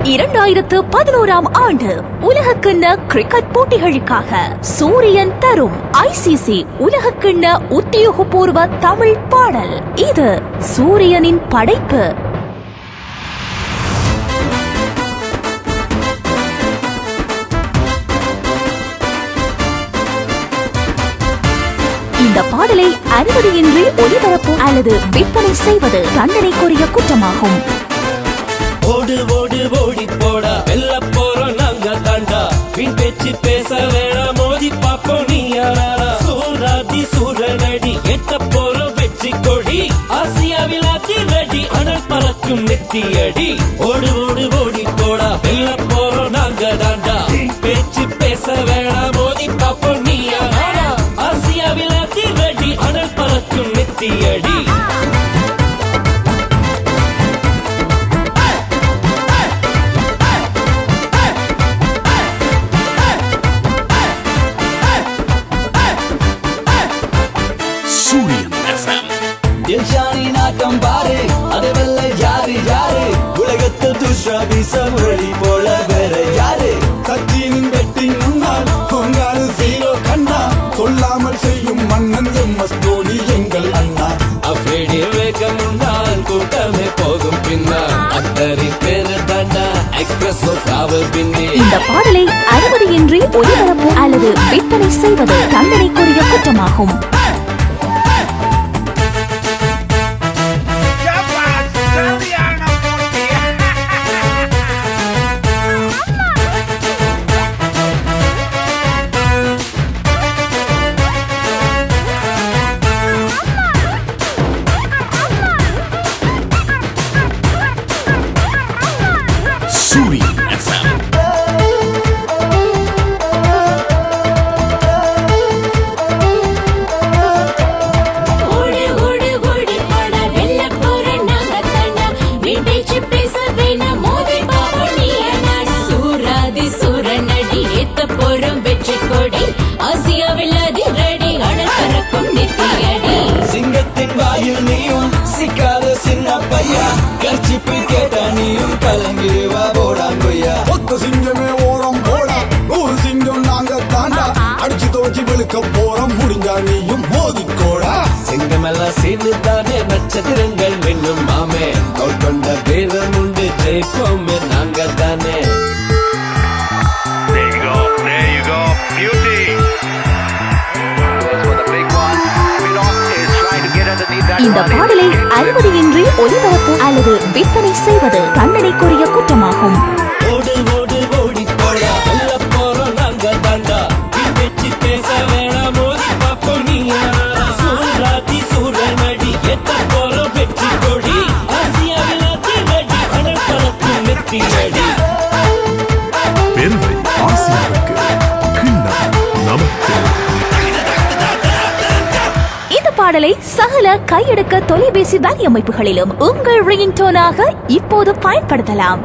2011 ஆண்டு உலகக்கிண்ண கிரிக்கெட் போட்டிகளுக்காக சூரியன் தரும் ICC உலகக்கிண்ண உத்தியோகபூர்வ தமிழ் பாடல். இது சூரியனின் படைப்பு. இந்த பாடலை அனுமதியின்றி ஒளிபரப்பு அல்லது விற்பனை செய்வது தண்டனைக்குரிய குற்றமாகும். ஓடு ஓடு ஓடி போடா, வெல்ல போறோம் நாங்க தாண்டா. பின் பேச்சு பேச வேணாம், மோதி பாப்போம் நீ யாரா. சூராதி சூரனடி, எட்ட போறோம் வெற்றி கொடி. ஆசியாவில் அதிரடி, அனல் பறக்கும் நெத்தியடி. ஓடு ஓடு ஓடி போடா, வெல்ல போறோம் நாங்க தாண்டா. பின் பேச்சு பேச வேணாம், மோதி பாப்போம் நீ யாரா. ஆசியாவில் அதிரடி, அனல் பறக்கும் நெத்தியடி. தில்ஷானின் ஆட்டம் பாரு, அது வெல்ல யாரு யாரு. உலகத்து துஷாபிசமொழி போல வேற யாரு. சச்சினின் வெட்டிங் முன்னால் பொங்காது சீரோ கண்ணா. சொல்லாமல் செய்யும் மன்னன் MS தோனி எங்கள் அண்ணா. அஃப்ரேடி வேக முன்னால் கூட்டமே போகும் பின்னால். அத்தரி பேரு தாண்டா எக்ஸ்பிரஸ் டிராவல் பின்னி. இந்த பாடலை அனுமதியின்றி ஒளிபரப்பு அல்லது விற்பனை செய்வது தண்டனைக்குரிய குற்றமாகும். சிங்கத்தின் வாயில் நீயும் சிக்காத சின்ன பையா. கர்ச்சிப்பு கேட்ட நீயும் கலங்கிடுவா போடாங்கொய்யா. ஒத்த சிங்கமே ஓரம் போடா, 100 சிங்கம் நாங்க தாண்டா. அடிச்சு துவச்சி வெளுக்க போறோம், முடிஞ்சா நீயும் மோதிக்கோடா. சிங்கமெல்லாம் சேர்ந்து தானே நட்சத்திரங்கள் மின்னும் மாமே. அவள் கொண்ட பேரம் உண்டு, ஜெயிப்போமே நாங்க தானே. There you go, beauty. This was a big one. Pinot is trying to get underneath that. இந்த பாடலை அனுமதியின்றி ஒளிபரப்பு அல்லது விற்பனை செய்வது தண்டனைக்குரிய குற்றமாகும். ஓடு ஓடு ஓடி போடா, வெல்ல போறோம் நாங்க தாண்டா. பேச்சு பேச வேணாம், மோதி பாப்போம் நீ யாரா. சூராதி சூரனடி, எட்ட போறோம் வெற்றி கொடி. ஆசியாவில் அதிரடி, அனல் பறக்கும் நெத்தியடி. பெருமை ஆசியாவுக்கு, கிண்ணம் நமக்கு. இந்த பாடலை சகல கையெடுக்க தொலைபேசி வலையமைப்புகளிலும் உங்கள் ரிங்டோனாக இப்போது பயன்படுத்தலாம்.